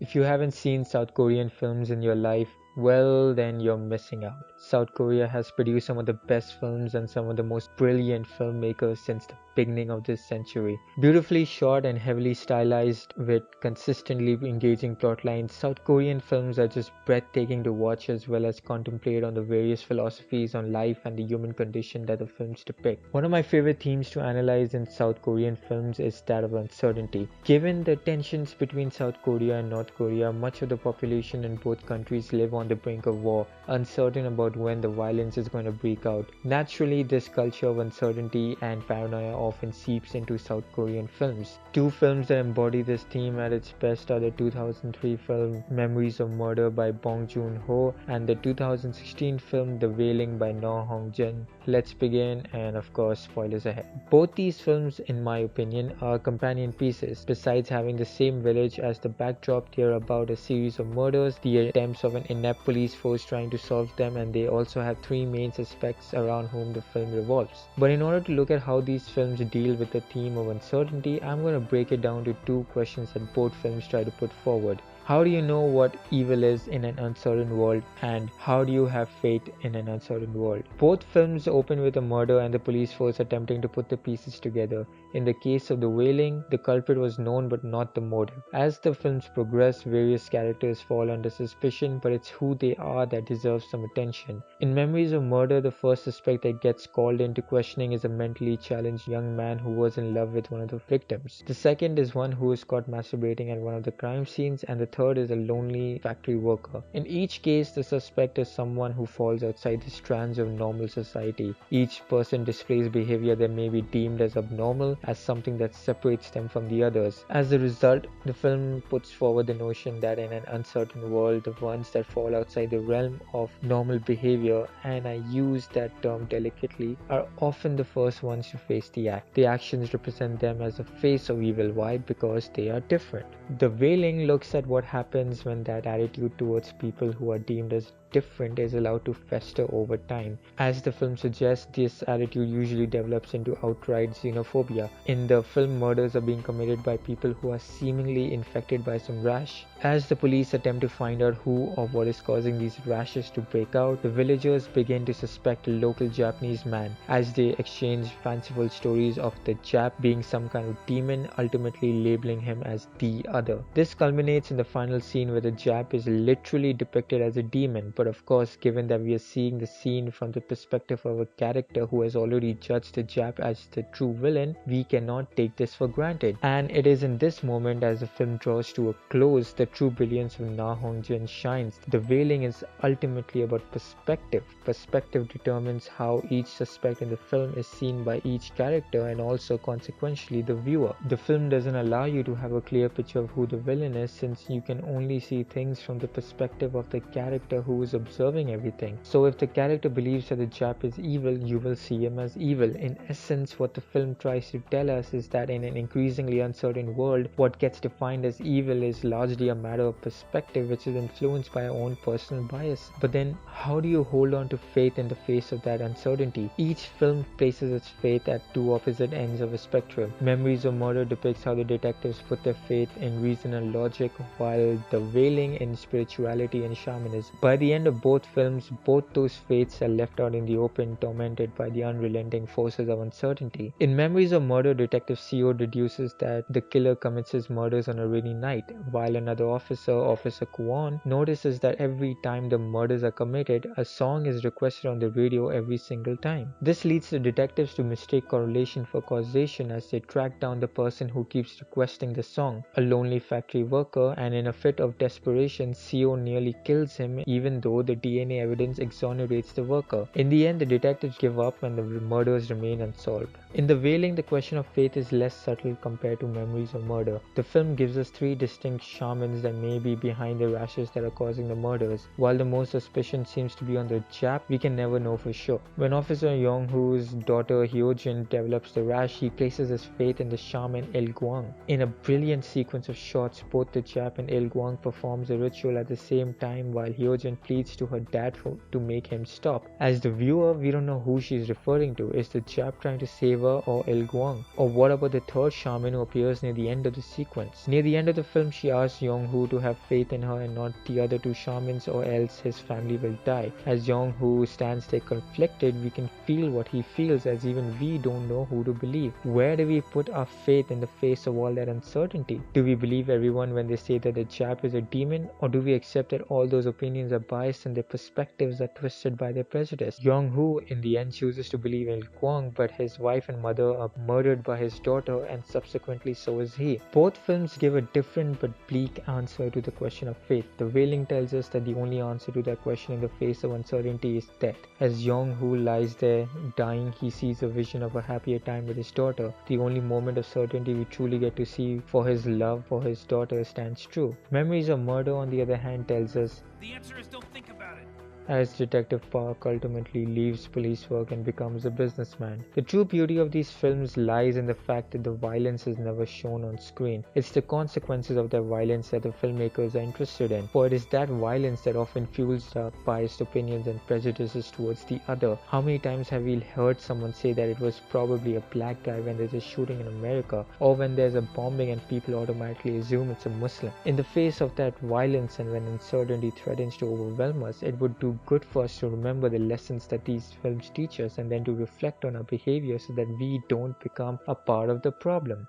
If you haven't seen South Korean films in your life, well, then you're missing out. South Korea has produced some of the best films and some of the most brilliant filmmakers since the beginning of this century. Beautifully shot and heavily stylized with consistently engaging plotlines, South Korean films are just breathtaking to watch as well as contemplate on the various philosophies on life and the human condition that the films depict. One of my favorite themes to analyze in South Korean films is that of uncertainty. Given the tensions between South Korea and North Korea, much of the population in both countries live on the brink of war, uncertain about when the violence is going to break out. Naturally, this culture of uncertainty and paranoia often seeps into South Korean films. Two films that embody this theme at its best are the 2003 film Memories of Murder by Bong Joon-ho and the 2016 film The Wailing by Noh Hong-jin. Let's begin, and of course, spoilers ahead. Both these films, in my opinion, are companion pieces. Besides having the same village as the backdrop, they are about a series of murders, the attempts of an inept police force trying to solve them, and they also have three main suspects around whom the film revolves. But in order to look at how these films deal with the theme of uncertainty, I'm going to break it down to two questions that both films try to put forward. How do you know what evil is in an uncertain world, and how do you have faith in an uncertain world? Both films open with a murder and the police force attempting to put the pieces together. In the case of The Wailing, the culprit was known but not the motive. As the films progress, various characters fall under suspicion, but it's who they are that deserves some attention. In Memories of Murder, the first suspect that gets called into questioning is a mentally challenged young man who was in love with one of the victims. The second is one who is caught masturbating at one of the crime scenes, and the third is a lonely factory worker. In each case, the suspect is someone who falls outside the strands of normal society. Each person displays behavior that may be deemed as abnormal, as something that separates them from the others. As a result, the film puts forward the notion that in an uncertain world, the ones that fall outside the realm of normal behavior, and I use that term delicately, are often the first ones to face the act. The actions represent them as the face of evil. Why? Because they are different. The Wailing looks at what happens when that attitude towards people who are deemed as different is allowed to fester over time. As the film suggests, this attitude usually develops into outright xenophobia. In the film, murders are being committed by people who are seemingly infected by some rash. As the police attempt to find out who or what is causing these rashes to break out, the villagers begin to suspect a local Japanese man as they exchange fanciful stories of the Jap being some kind of demon, ultimately labeling him as the other. This culminates in the final scene where the Jap is literally depicted as a demon, but of course, given that we are seeing the scene from the perspective of a character who has already judged the Jap as the true villain, we cannot take this for granted. And it is in this moment, as the film draws to a close, the true brilliance of Na Hong-jin shines. The Wailing is ultimately about perspective. Perspective determines how each suspect in the film is seen by each character and also consequentially the viewer. The film doesn't allow you to have a clear picture of who the villain is, since you can only see things from the perspective of the character who is observing everything. So if the character believes that the Jap is evil, you will see him as evil. In essence, what the film tries to tell us is that in an increasingly uncertain world, what gets defined as evil is largely a matter of perspective, which is influenced by our own personal bias. But then, how do you hold on to faith in the face of that uncertainty? Each film places its faith at two opposite ends of a spectrum. Memories of Murder depicts how the detectives put their faith in reason and logic, while The Wailing in spirituality and shamanism. By the end of both films, both those faiths are left out in the open, tormented by the unrelenting forces of uncertainty. In Memories of Murder, Detective CO deduces that the killer commits his murders on a rainy night, while another officer, Officer Kwon, notices that every time the murders are committed, a song is requested on the radio every single time. This leads the detectives to mistake correlation for causation as they track down the person who keeps requesting the song, a lonely factory worker, and in a fit of desperation, CO nearly kills him even though the DNA evidence exonerates the worker. In the end, the detectives give up and the murders remain unsolved. In The Wailing, the question of faith is less subtle compared to Memories of Murder. The film gives us three distinct shamans that may be behind the rashes that are causing the murders. While the most suspicion seems to be on the Jap, we can never know for sure. When Officer Yong-hoo's daughter Hyojin develops the rash, he places his faith in the shaman Il Guang. In a brilliant sequence of shots, both the Jap and Il Guang performs a ritual at the same time while Hyojin pleads pleads to her dad to make him stop. As the viewer, we don't know who she's referring to. Is the Jap trying to save her or Il Guang? Or what about the third shaman who appears near the end of the sequence? Near the end of the film, she asks Yong-Hu to have faith in her and not the other two shamans, or else his family will die. As Yong-Hu stands there conflicted, we can feel what he feels, as even we don't know who to believe. Where do we put our faith in the face of all that uncertainty? Do we believe everyone when they say that the Jap is a demon, or do we accept that all those opinions are biased and their perspectives are twisted by their prejudice? Yong-Hu in the end chooses to believe in Il Guang, but his wife and mother are murdered by his daughter, and subsequently so is he. Both films give a different but bleak answer to the question of faith. The Wailing tells us that the only answer to that question in the face of uncertainty is death. As Yong-Hu lies there dying, he sees a vision of a happier time with his daughter. The only moment of certainty we truly get to see for his love for his daughter stands true. Memories of Murder, on the other hand, tells us the answer is don't think about it. As Detective Park ultimately leaves police work and becomes a businessman. The true beauty of these films lies in the fact that the violence is never shown on screen. It's the consequences of that violence that the filmmakers are interested in, for it is that violence that often fuels our biased opinions and prejudices towards the other. How many times have we heard someone say that it was probably a black guy when there's a shooting in America, or when there's a bombing and people automatically assume it's a Muslim? In the face of that violence and when uncertainty threatens to overwhelm us, it would do good for us to remember the lessons that these films teach us, and then to reflect on our behavior so that we don't become a part of the problem.